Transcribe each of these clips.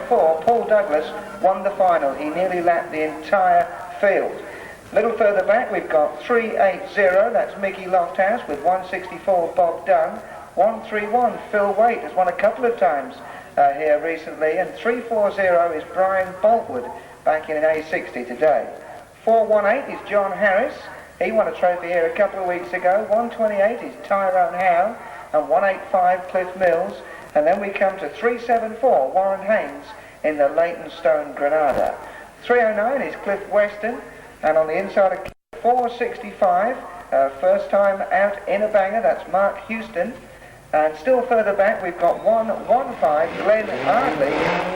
4, Paul Douglas won the final. He nearly lapped the entire field. A little further back we've got 380, that's Mickey Lofthouse, with 164 Bob Dunn. 131 Phil Waite has won a couple of times here recently, and 340 is Brian Boltwood back in an A60 today. 418 is John Harris. He won a trophy here a couple of weeks ago. 128 is Tyrone Howe, and 185 Cliff Mills. And then we come to 374 Warren Haynes in the Leytonstone Granada. 309 is Cliff Weston, and on the inside of 465, first time out in a banger, that's Mark Houston. And still further back we've got 115 Glenn Ardley,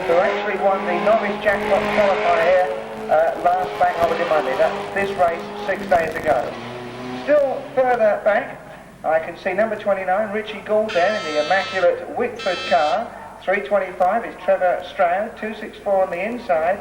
who actually won the novice jackpot qualifier here last Bank Holiday Monday. That's this race 6 days ago. Still further back I can see number 29 Richie Gould there in the immaculate Whitford car. 325 is Trevor Stroud. 264 on the inside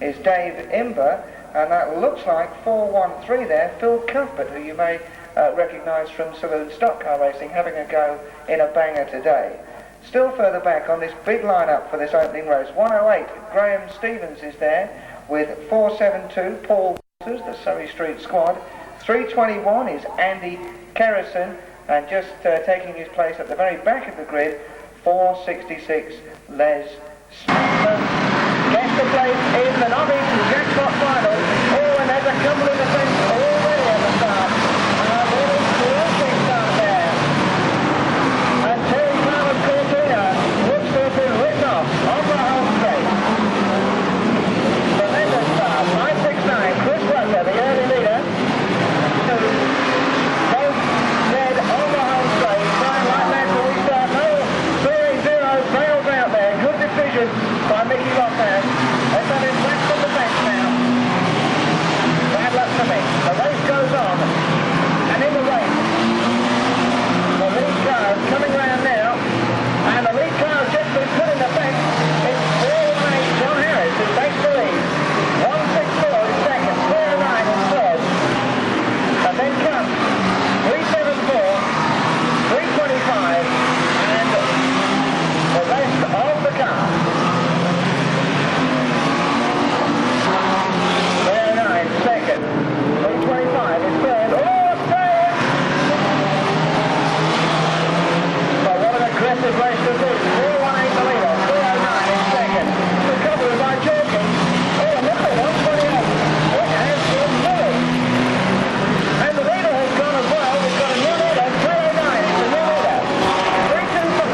is Dave Imber, and that looks like 413 there, Phil Cuthbert, who you may recognise from saloon stock car racing, having a go in a banger today. Still further back on this big lineup for this opening race, 108 Graham Stevens is there with 472 Paul Walters, the Surrey Street squad. 321 is Andy Kerrison, and just taking his place at the very back of the grid, 466 Les Smith. Gets the place in the novice jackpot final. Oh, and there's a couple of defence already at the start. Really terrific start there. And Terry Cloud Cortina looks to have been written off on the home straight. Tremendous start. 569, Chris Rutter, the early leader. Both dead on the home straight. Trying like that till we start. No, 380 bails out there. Good decision by Mickey Lofthouse. Let's have him back from the bench now. Bad luck for me. The race goes on. And in the race, the lead car is coming round now. And the lead car has just been put in the bench. It's 418 John Harris who takes the lead. 164 is second. 409 is third. And then comes 374, 325, and the rest of the car. 309 second, 325 is third. Oh, third! So what an aggressive race this is. 418 the leader, 309 is second. Recovered by Jordan. Oh, another 128. It has been third. And the leader has gone as well. We've got a new leader, 309 is the new leader. 325.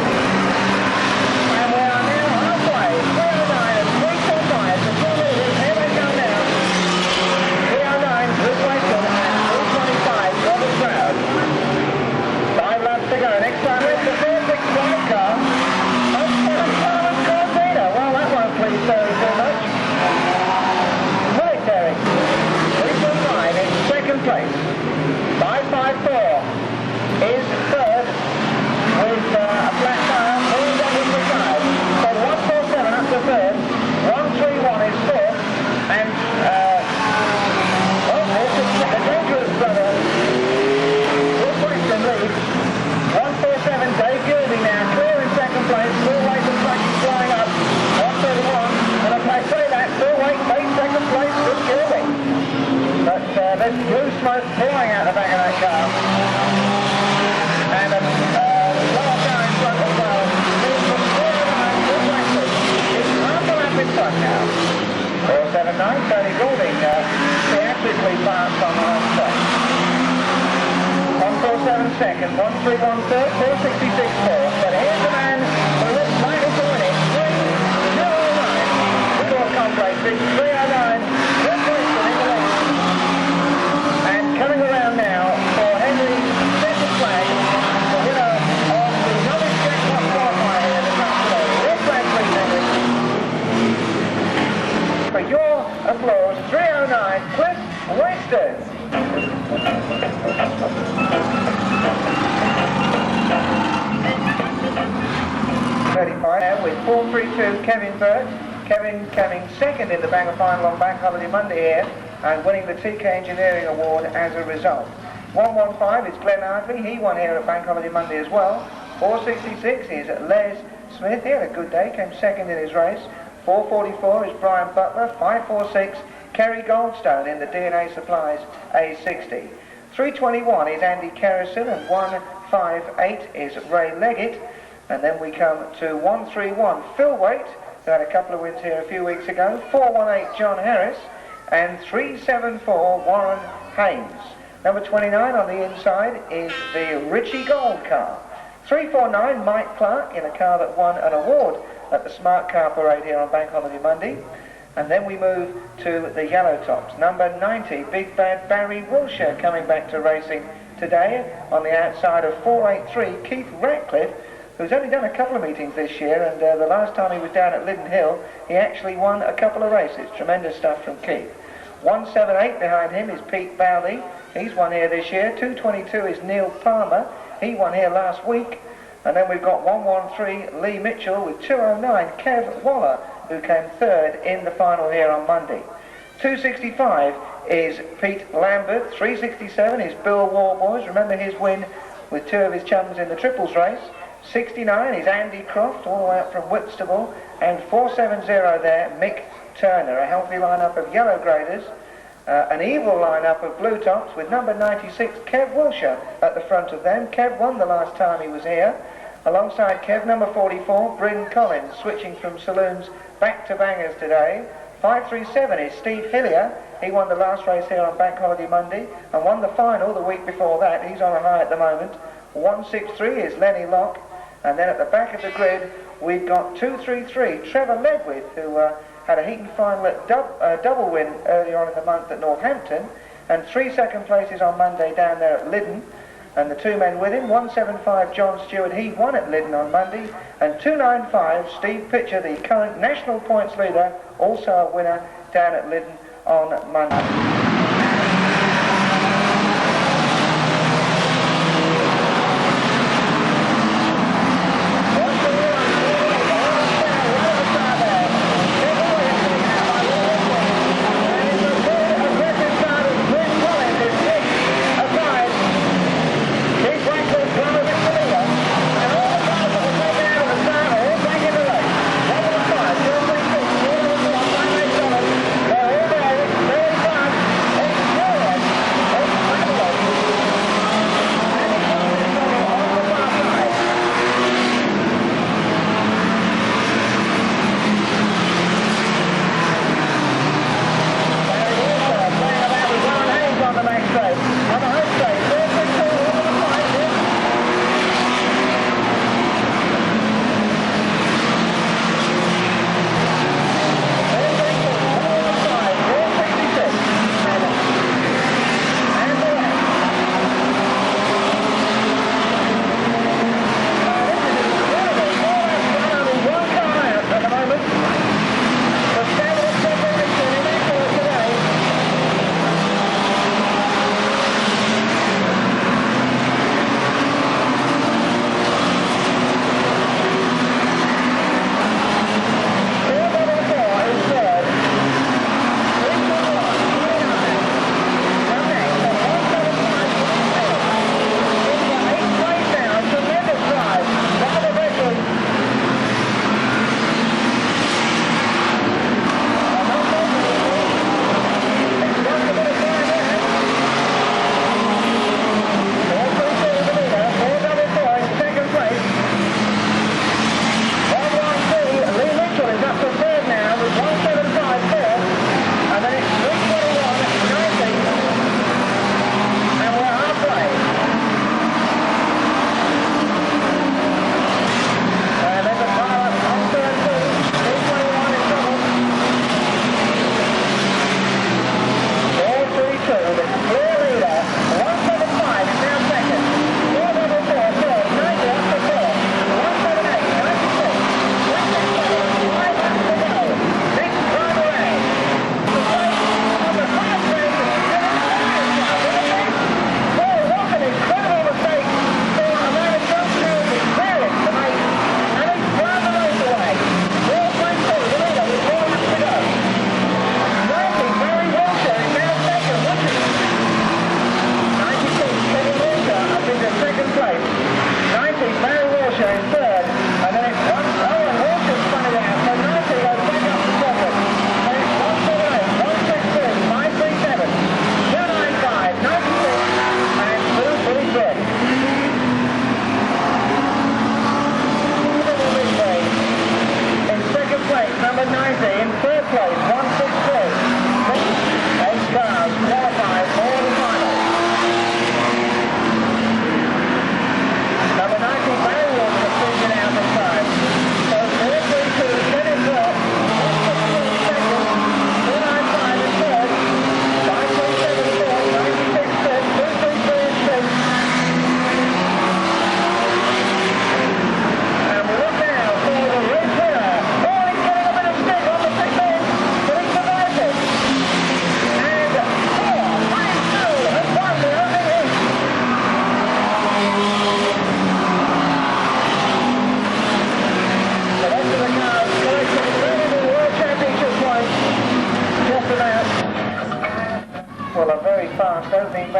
And we are now halfway. 309 and 325, the two leaders. Here they come now. 309, Chris Weston, and 325, Robert Stroud. 5 laps to go. Next time it's the 465 car. Oh, Simon Cortina. Well, that won't please Terry too much. Military. 325 in second place. 554 is third with a flat tire, pulling down with the side. So 147 up to third, 131 is fourth, and this is the dangerous brother. Will Weston leads. 147, Dave Gilby now clear in second place. Phil Waite looks like he's flying up. 131, and if I say that, Phil Waite takes second place with Gilby. But there's blue smoke pouring out the back of that car. And a lower car in front as well. It's half a lap in front now. 479, Tony Goulding theatrically passed on the home straight. 147 second, 131 third, 466 fourth. But here's the man who looks likely to win it. 309. The Court Complex, it's 309. Chris Weston in the lead. And coming around now for Henry's second flag, the winner of the novice jackpot qualifier here this afternoon. This flag, please, Henry. For your applause, 309, Cliff Weston. 35 with 432 Kevin Burt. Kevin coming second in the banger final on Bank Holiday Monday here and winning the TK Engineering Award as a result. 115 is Glenn Ardley. He won here at Bank Holiday Monday as well. 466 is Les Smith. He had a good day, came second in his race. 444 is Brian Butler. 546, Kerry Goldstone in the DNA Supplies A60. 321 is Andy Kerrison, and 158 is Ray Leggett. And then we come to 131, Phil Waite, who had a couple of wins here a few weeks ago. 418, John Harris, and 374, Warren Haynes. Number 29 on the inside is the Richie Gold car. 349, Mike Clark, in a car that won an award at the Smart Car Parade here on Bank Holiday Monday. And then we move to the yellow tops. Number 90, Big Bad Barry Wilshire, coming back to racing today on the outside of 483, Keith Ratcliffe, who's only done a couple of meetings this year, and the last time he was down at Liddon Hill, he actually won a couple of races. Tremendous stuff from Keith. 178 behind him is Pete Bowley. He's won here this year. 222 is Neil Palmer. He won here last week. And then we've got 113, Lee Mitchell, with 209, Kev Waller, who came third in the final here on Monday. 265 is Pete Lambert. 367 is Bill Warboys. Remember his win with two of his chums in the triples race. 69 is Andy Croft, all the way up from Whitstable. And 470 there, Mick Turner. A healthy lineup of yellow graders. An evil lineup of blue tops with number 96, Kev Wilshire, at the front of them. Kev won the last time he was here. Alongside Kev, number 44, Bryn Collins, switching from saloons back to bangers today. 537 is Steve Hillier. He won the last race here on Bank Holiday Monday and won the final the week before that. He's on a high at the moment. 163 is Lenny Locke. And then at the back of the grid, we've got 233, Trevor Ledwith, who had a Heaton final at double win earlier on in the month at Northampton, and 3 second places on Monday down there at Liddon. And the two men with him, 175 John Stewart, he won at Liddon on Monday, and 295 Steve Pitcher, the current national points leader, also a winner down at Liddon on Monday.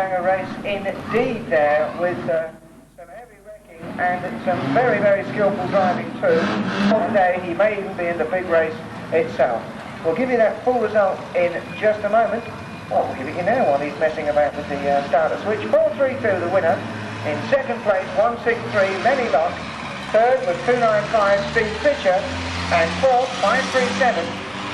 going a race indeed there with some heavy wrecking and some very, very skillful driving too. One day he may even be in the big race itself. We'll give you that full result in just a moment. Well, we'll give it you now while he's messing about with the starter switch. 432 the winner. In second place, 163 Lenny Locke. Third was 295 Steve Pitcher. And fourth, 537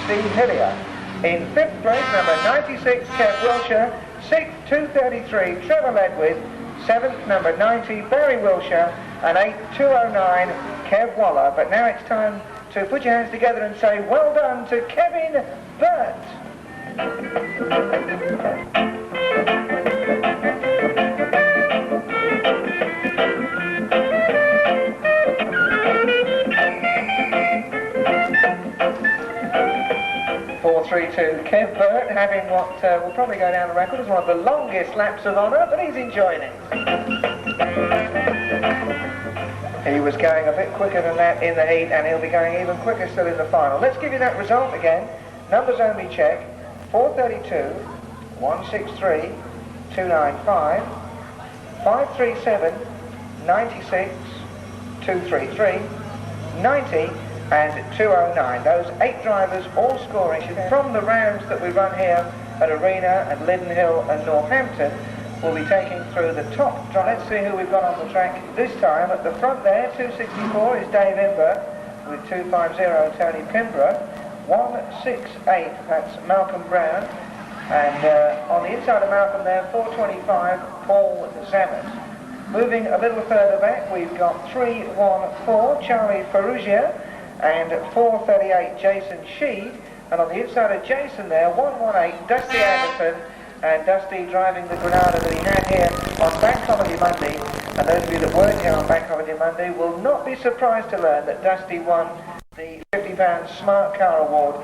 Steve Hillier. In fifth place, number 96 Kev Wilshire. Sixth, 233 Trevor Ledwith. Seventh, number 90 Barry Wilshire. And eighth, 209 Kev Waller. But now it's time to put your hands together and say well done to Kevin Burt. 432 Kev Burt, having what will probably go down the record as one of the longest laps of honour, but he's enjoying it. He was going a bit quicker than that in the heat, and he'll be going even quicker still in the final. Let's give you that result again. Numbers only check. 432, 163, 295, 537, 96, 233, 90, and 209. Those 8 drivers all scoring from the rounds that we run here at Arena and Linden Hill and Northampton. We'll be taking through the top. Let's see who we've got on the track this time. At the front there, 264 is Dave Imber with 250 Tony Pimborough. 168, that's Malcolm Brown. And on the inside of Malcolm there, 425 Paul Zammert. Moving a little further back, we've got 314 Charlie Ferrugia and 438 Jason Sheed. And on the inside of Jason there, 118 Dusty Anderson. And Dusty driving the Granada that he had here on Bank Holiday Monday. And those of you that weren't here on Bank Holiday Monday will not be surprised to learn that Dusty won the £50 Smart Car Award.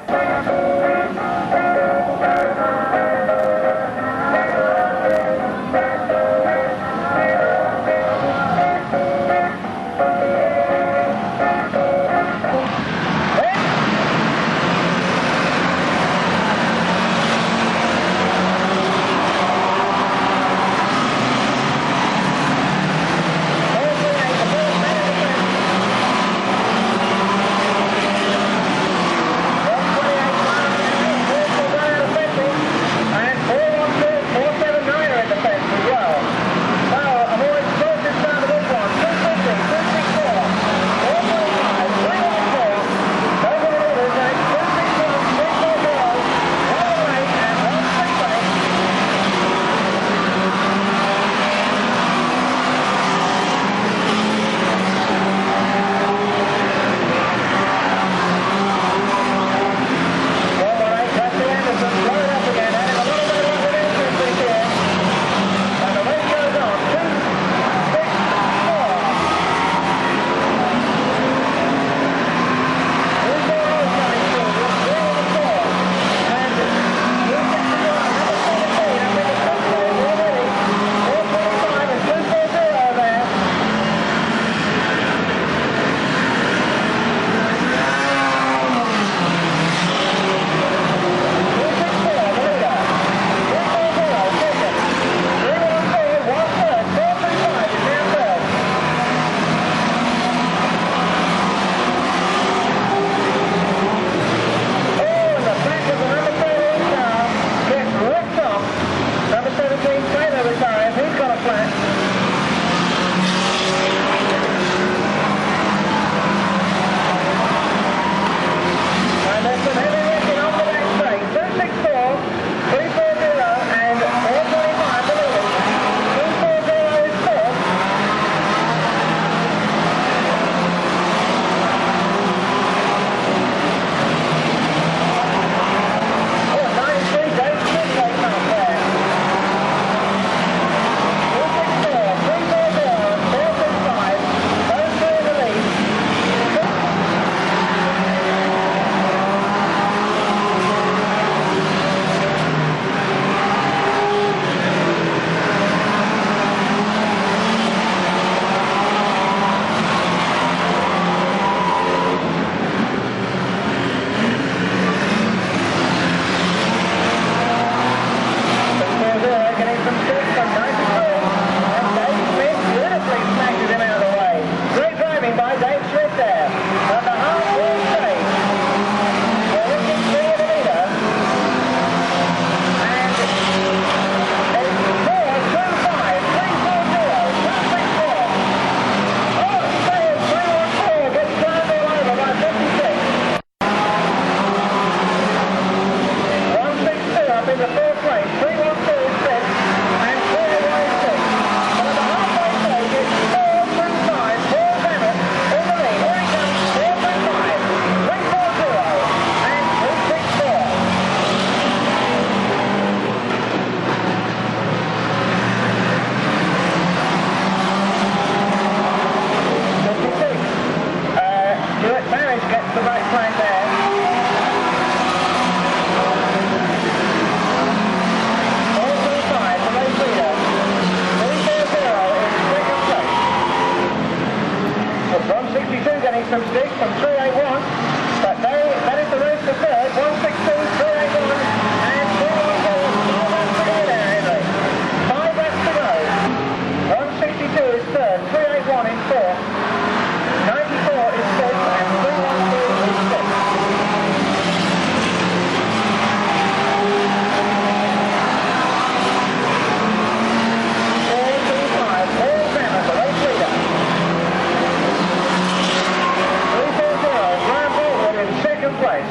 some stick from 381, but that is the race to third. 162, 381, and 414. 5 laps to go there, Henry. 5 laps to go. 162 is third, 381 in fourth, 94 is fifth, and 312 is sixth. Place.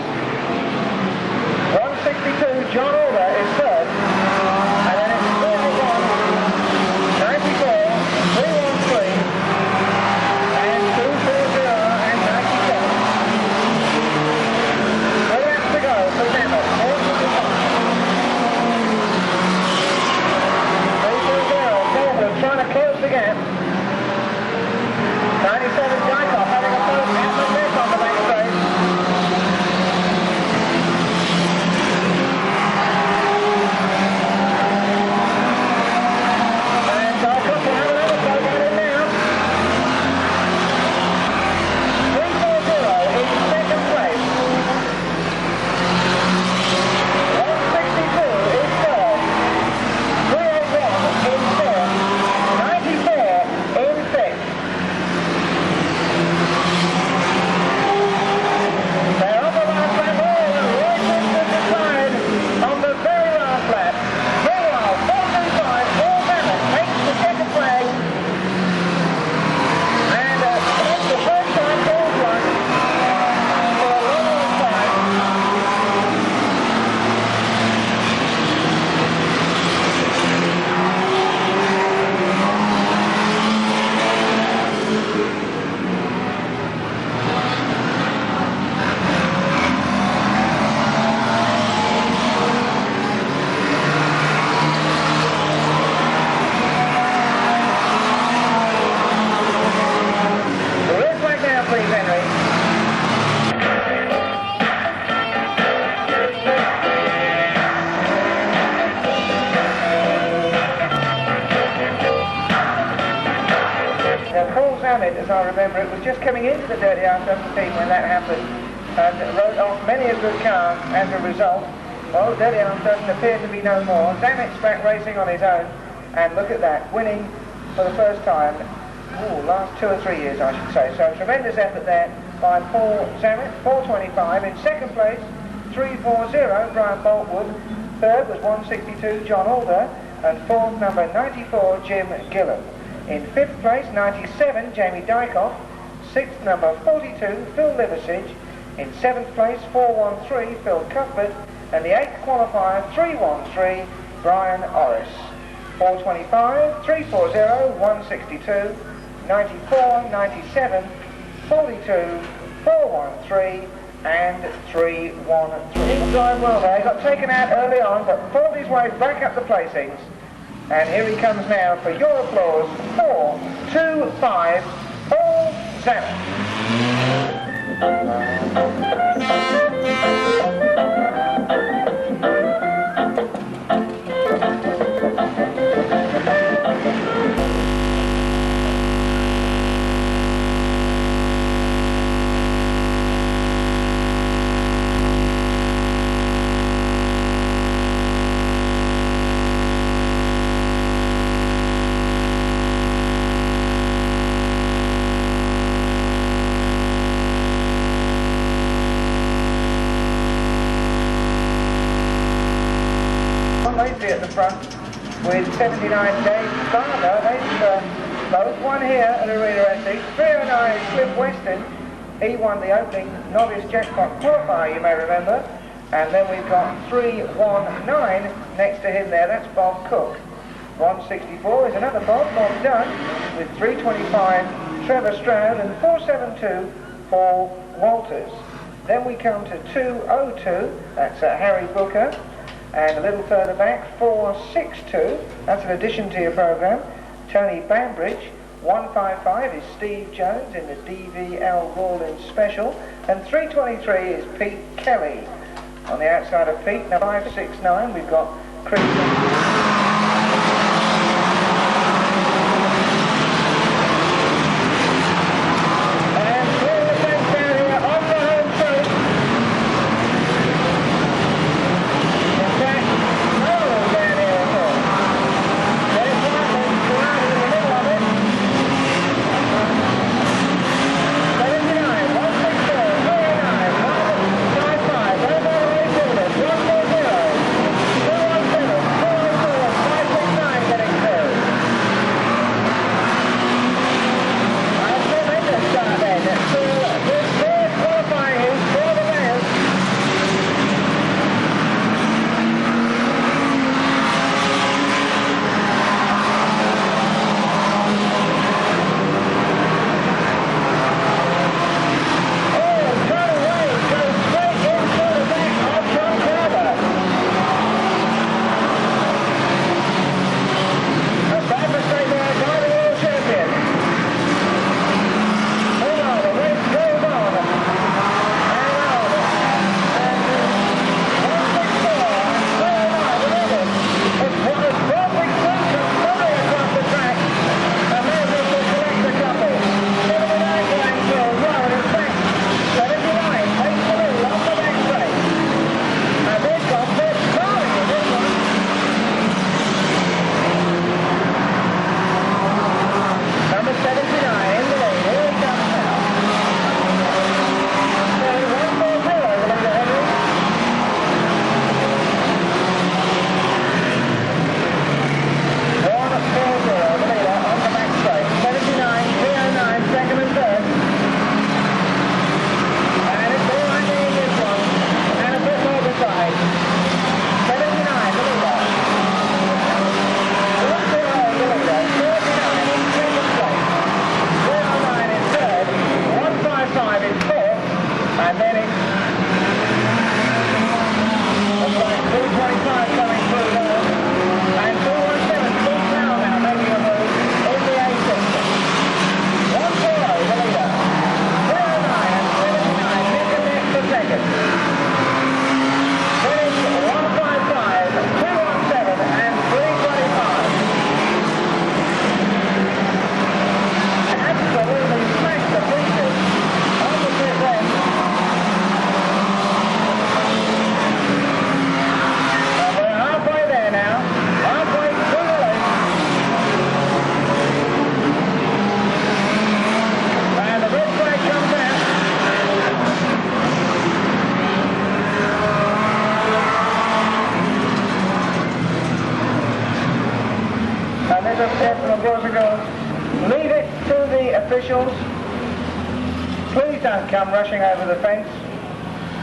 162, John Alder is third, and then it's 31, 94, 313, and 240 and 97. 3 laps to go for Nemeth, 425. 340, Forward trying to close the gap. 97, Dykov having a first outlet miss on the back straight. As I remember, it was just coming into the Dirty R17 when that happened, and wrote off many a good car as a result. Well, Dirty R doesn't appear to be no more. Zamet's back racing on his own, and look at that, winning for the first time, last 2 or 3 years I should say. So tremendous effort there by Paul Zamet, 425. In second place, 340, Brian Boltwood. Third was 162, John Alder, and fourth, number 94, Jim Gillan. In fifth place, 97, Jamie Dykov. Sixth, number 42, Phil Liversidge. In seventh place, 413, Phil Cuthbert. And the eighth qualifier, 313, Brian Orris. 425, 340, 162, 94, 97, 42, 413, and 313. He's going well there. He got taken out early on, but fought his way back up the placings. And here he comes now for your applause. 4, 2, 5, Paul Zamet. Lacey at the front with 79 Dave Farmer. They've both won here at Arena Essex. 309 Cliff Weston. He won the opening novice jackpot qualifier, you may remember. And then we've got 319 next to him there. That's Bob Cook. 164 is another Bob Dunn, with 325 Trevor Stroud and 472 Paul Walters. Then we come to 202. That's Harry Booker. And a little further back, 462, that's an addition to your programme, Tony Bambridge. 155 is Steve Jones in the DVL Rawlins Special. And 323 is Pete Kelly. On the outside of Pete, now 569, we've got Chris. And gentlemen, boys and girls, leave it to the officials. Please don't come rushing over the fence.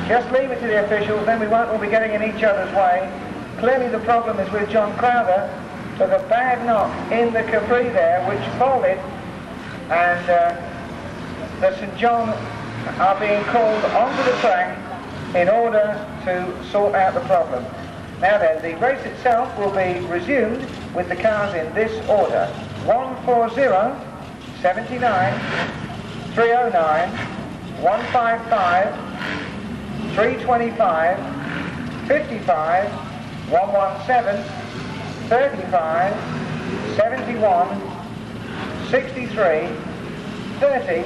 Just leave it to the officials, then we won't all be getting in each other's way. Clearly the problem is with John Crowther. Took a bad knock in the Capri there, which folded, and the St John are being called onto the track in order to sort out the problem. Now then, the race itself will be resumed with the cars in this order: 140, 79, 309, 155, 325, 55, 117, 35, 71, 63, 30,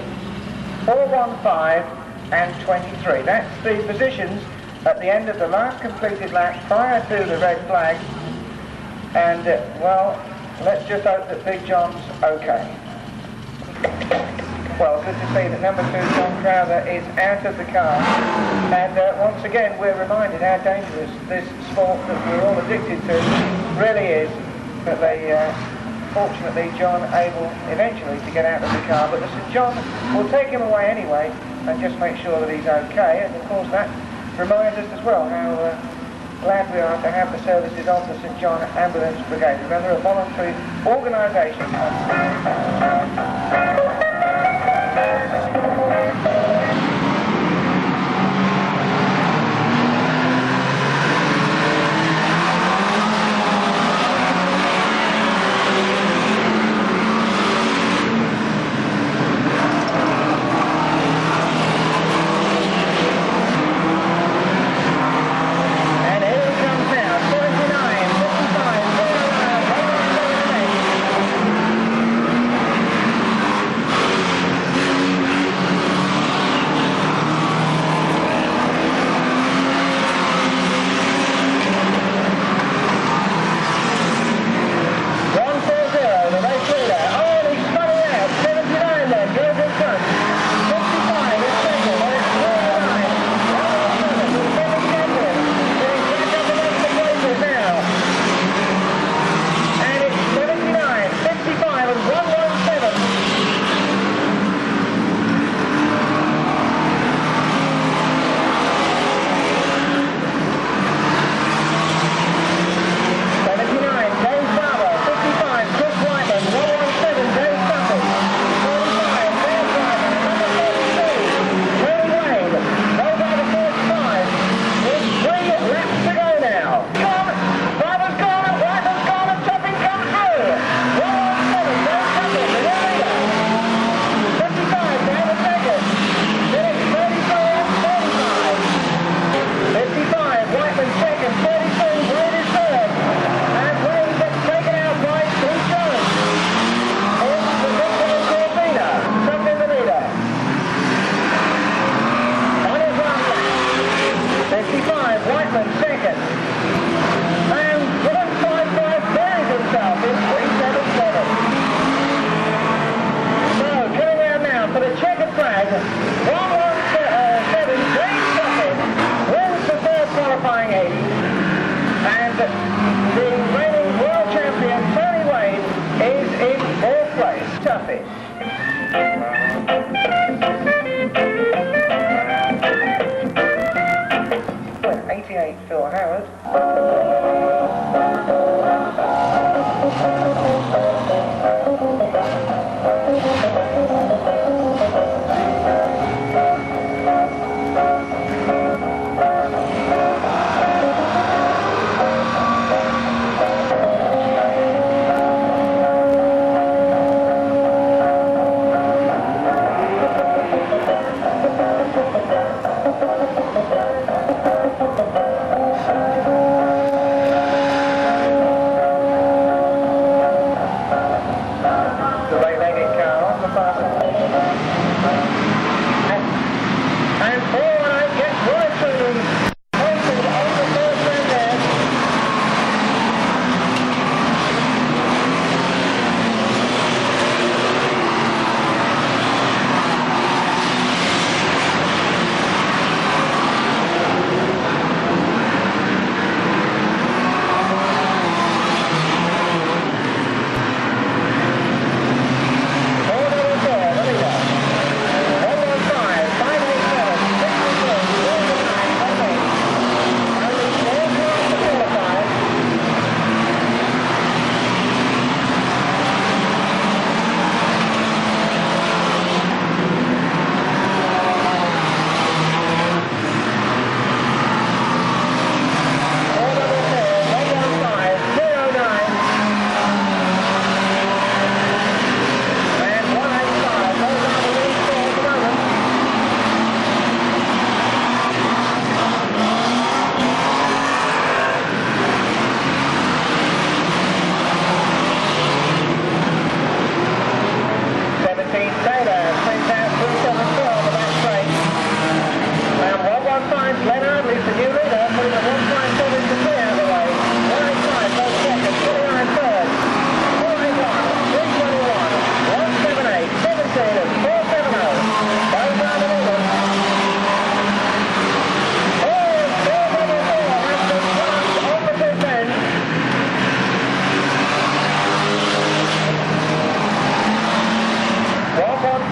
415 and 23. That's the positions at the end of the last completed lap prior to the red flag. And, well, let's just hope that Big John's okay. Well, good to see that number 2, John Crowther, is out of the car. And once again, we're reminded how dangerous this sport that we're all addicted to really is. But they, fortunately, John able eventually to get out of the car. But the St John will take him away anyway and just make sure that he's okay. And of course, that reminds us as well how glad we are to have the services of the St John Ambulance Brigade. Remember, a voluntary organisation.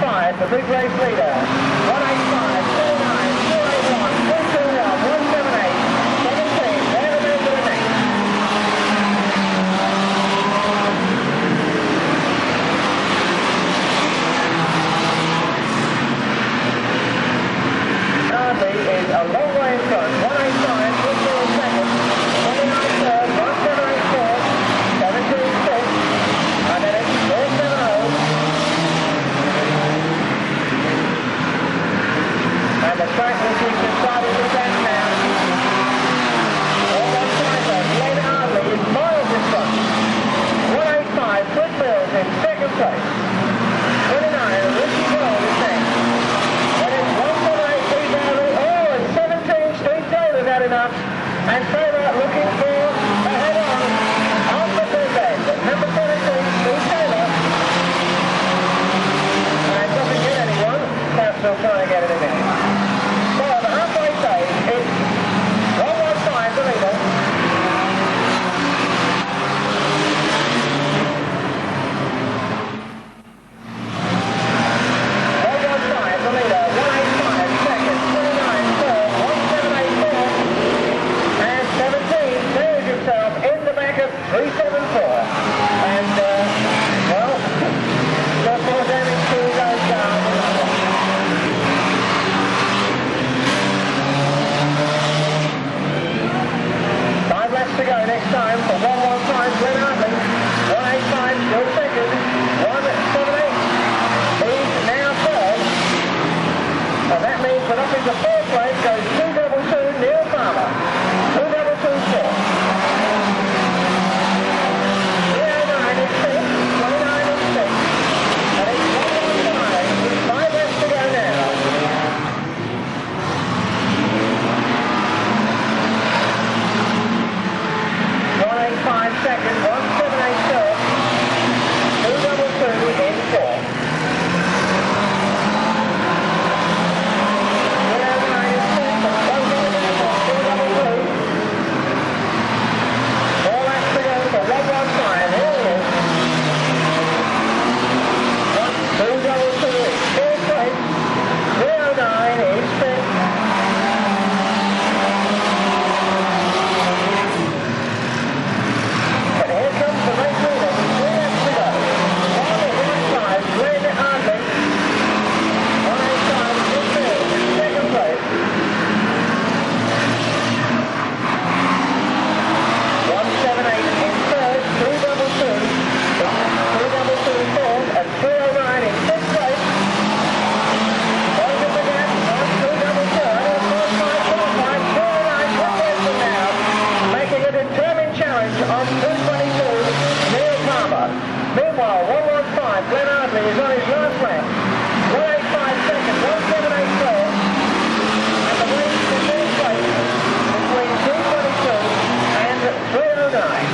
115, the big race leader. 185, 29, 281, 221, 178, 17. They're the men to the next. Hardly is a long way in front. 185, 2 second, 29 third, 178 fourth, 17 fifth, and then it's 470. And the track will keep deciding the best now. All one fighter, Glenn Hardley is miles in front. 185, Quick Mills in second place. 29, Richie Gold is next. Then it's 178, Steve Barry. Oh, and 17, Steve Taylor's had enough. And Taylor looking for a head-on off the big end. Number 17, Steve Taylor. And doesn't get anyone. That's still trying to get it in there. So the halfway stage, it's 115, the leader. 115, the leader. 185, second. 29, third. 178, fourth. And 17 clears himself in the back of 374. And, well, just more damage to those down. 5 laps to go next time for 115 Glenn Hardley. 185 still second. 178. He's now third. And that means that up into fourth place goes 222 Neil Farmer. 222 fourth. 309 is fifth. 29 is sixth. And it's 115. 5 laps to go now. 185 second, 178 third, 222 in fourth. 309 is fifth, and 222. 4 laps to go for 115, here he is. 222 is fourth place, 309 is fifth. And here comes the race leader with 3 laps to go. 185, Glenn Hardley. 185, Steve Mills in second place. 178 in third, 222. 222 fourth, and 309 in fifth place. Closing the gap, 222. And 45, 309, one person now. Making a determined challenge on 222, Neil Palmer. Meanwhile, 115, Glenn Hardley is on his last lap. 185 second, 178 third. And the race to third place between 222 and 309.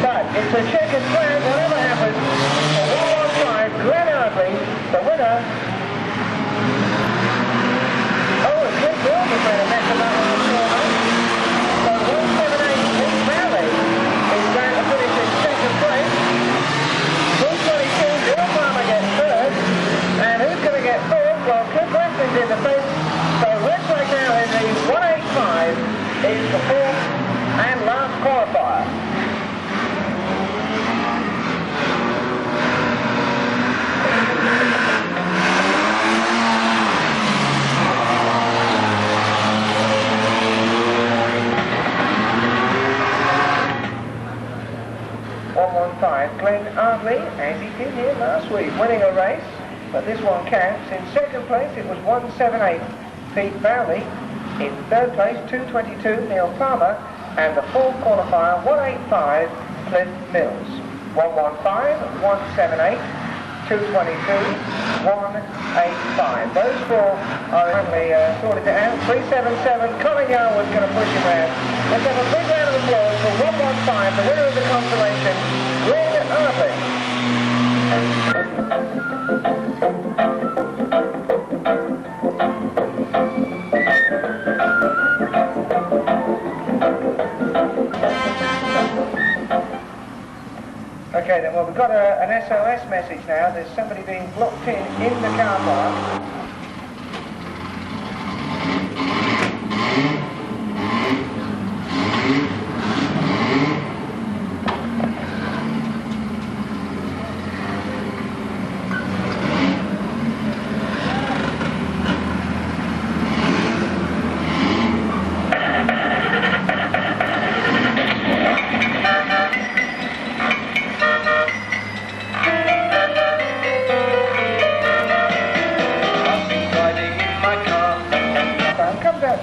But it's a checkered flag, whatever happens. 115, Glenn Hardley, the winner. Oh, and Chris Wilson made a mess of that one before, huh? So 178, Steve Valley is going to finish in second place. 222, Neil Palmer gets third. And who's going to get fourth? Well, Cliff Weston's in the fifth. So looks like now in the 185 is the fourth and last qualifier. Glenn Hardley, as he did here last week, winning a race, but this one counts. In second place it was 178 Pete Bowley. In third place 222 Neil Palmer, and the fourth qualifier 185 Cliff Mills. 115, 178, 222, 185. Those four are currently sorted out. 377, Colin Yarwood's going to push him round. Let's have a big round of applause for 115, the winner of the consolation, Glenn Hardley. Okay then, well we've got an SOS message now. There's somebody being blocked in the car park.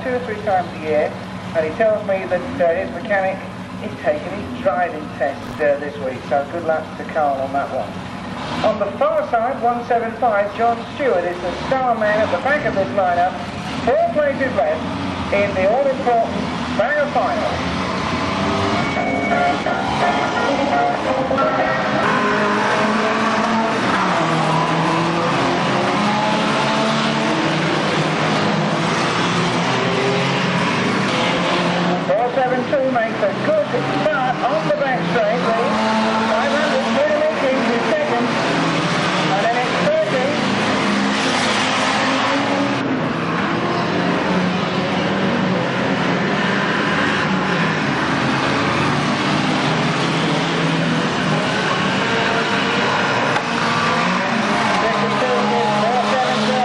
Two or three times a year, and he tells me that his mechanic is taking his driving test this week, so good luck to Carl on that one. On the far side, 175, John Stewart is the star man at the back of this lineup. 4 places left in the all-important Dwyer final. 472 makes a good start on the back straight. The 500 William Kings is second, and then it's 30.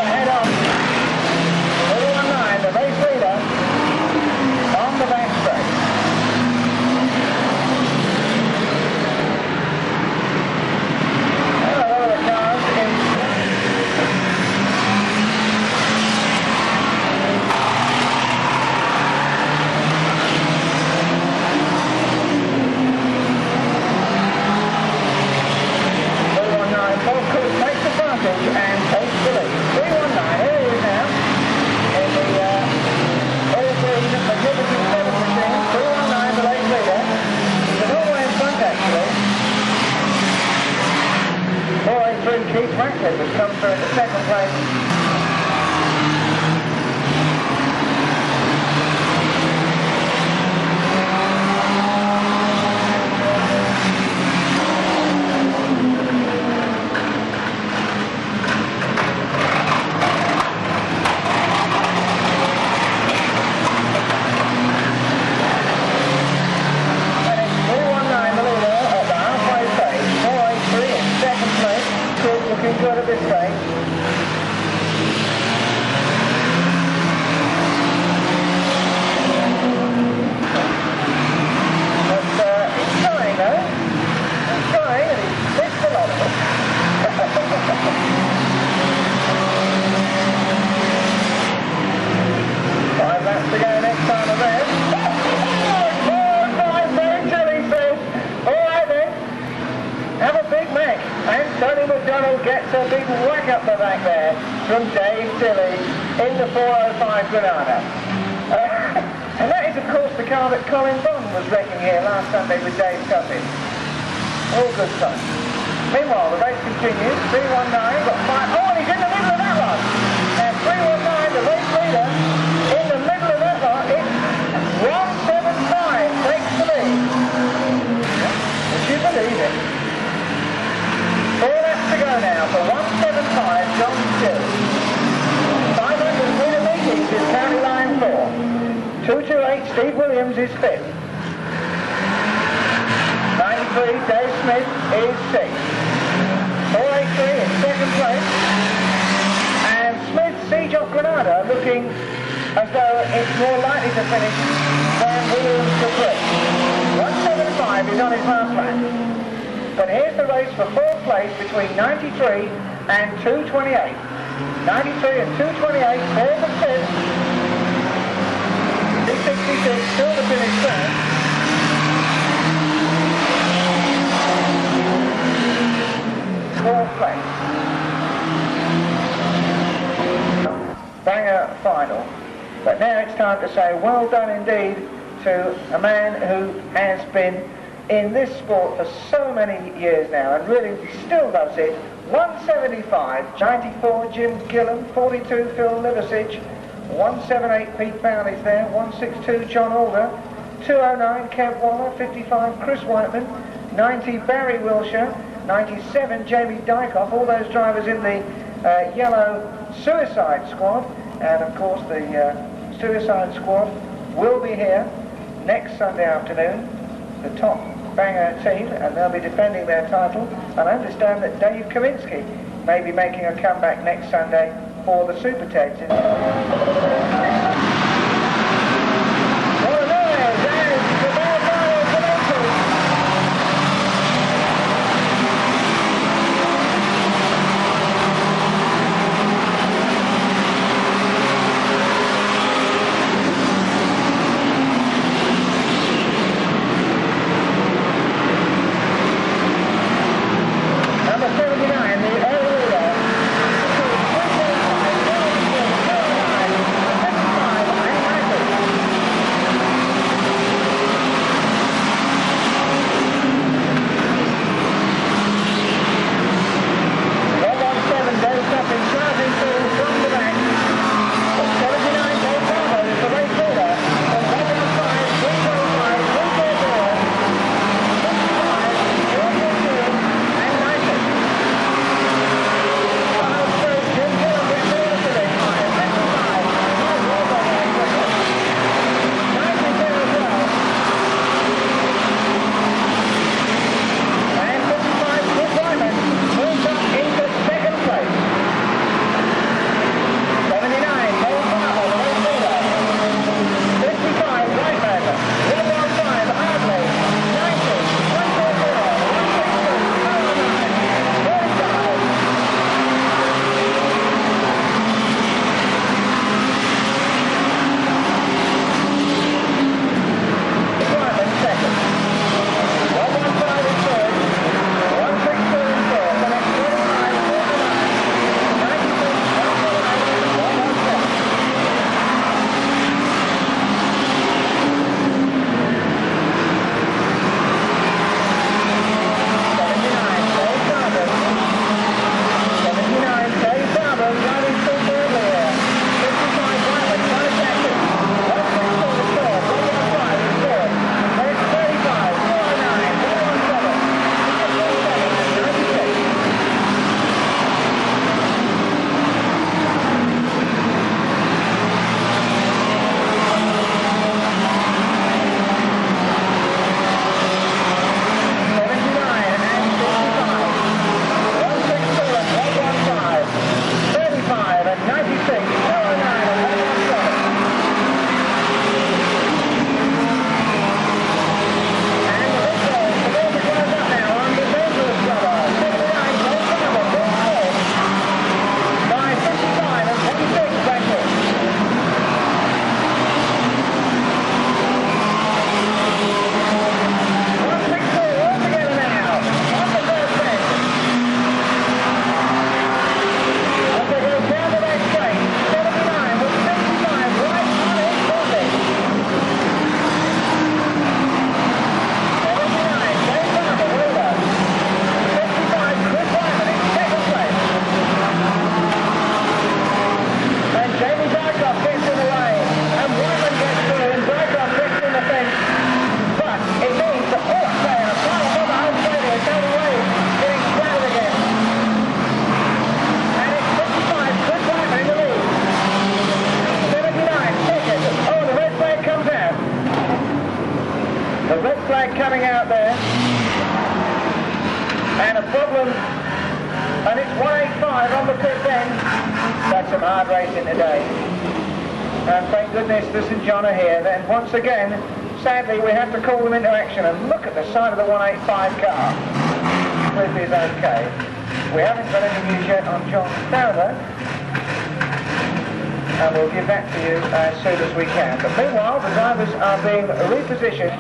Head on. 419, the race leader on the back straight. And takes the lead. 319, here he is now. In the all-green Magnificent 7 machine. 319, the race leader. He's a long way in front, actually. 483, Keith Ratcliffe has come through in the second place. Looking good at this stage. But he's trying though. He's trying and he's missed a lot of it. 5 laps to go next time around. 4 5 very chilly, says. Alright then. Have a Big Mac. And Tony McDonald gets a big whack up the back there from Dave Tilley in the 405 Granada. And that is, of course, the car that Colin Bond was wrecking here last Sunday with Dave Tuffin. All good fun. Meanwhile, the race continues. 319, got 5. Oh, and he's in the middle of that lot. And 319, the race leader, in the middle of that lot. It's 175 takes the lead. Would you believe it? 4 laps to go now for 175, John Stewart. 500, Winner Meetings is county line 4. 228, Steve Williams is 5th. 93, Dave Smith is 6th. 483 in 2nd place. And Smith, Seajock Granada looking as though it's more likely to finish than Williams to 3. 175 is on his last lap. But here's the race for 4th place between 93 and 228. 93 and 228 for the 5th. 266 still to finish third. Fourth place. Banger final. But now it's time to say well done indeed to a man who has been in this sport for so many years now and really still does it. 175, 94 Jim Gillam, 42 Phil Liversidge, 178 Pete Fowley's there, 162 John Alder, 209 Kev Waller, 55 Chris Whiteman, 90 Barry Wilshire, 97 Jamie Dykoff, all those drivers in the yellow Suicide Squad. And of course the Suicide Squad will be here next Sunday afternoon, the top banger team, and they'll be defending their title. And I understand that Dave Kaminski may be making a comeback next Sunday for the Super Teds. Coming out there, and a problem, and it's 185 on the pit end. That's some hard racing today, and thank goodness the St John are here. Then once again, sadly we have to call them into action, and look at the side of the 185 car. Cliff is okay. We haven't got any news yet on John Fowler, and we'll give that to you as soon as we can. But meanwhile, the drivers are being repositioned.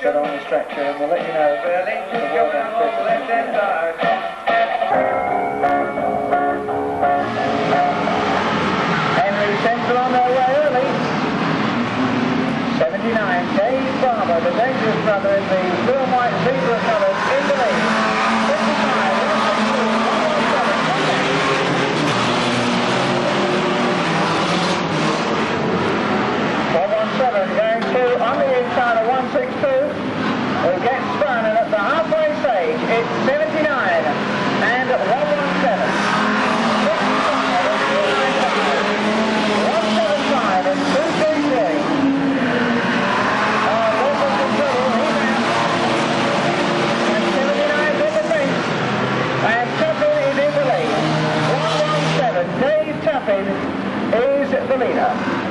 Get on the stretcher, and we'll let you know the well done. Henry Central on their way early. 79, Dave Barber, the dangerous brother in the blue and white zebra colours in the lead. 55, It's 79 and 117. 175 and 233. Local control, he's out. And 79's in the lead. And Tuffin is in the lead. 117. Dave Tuffin is the leader.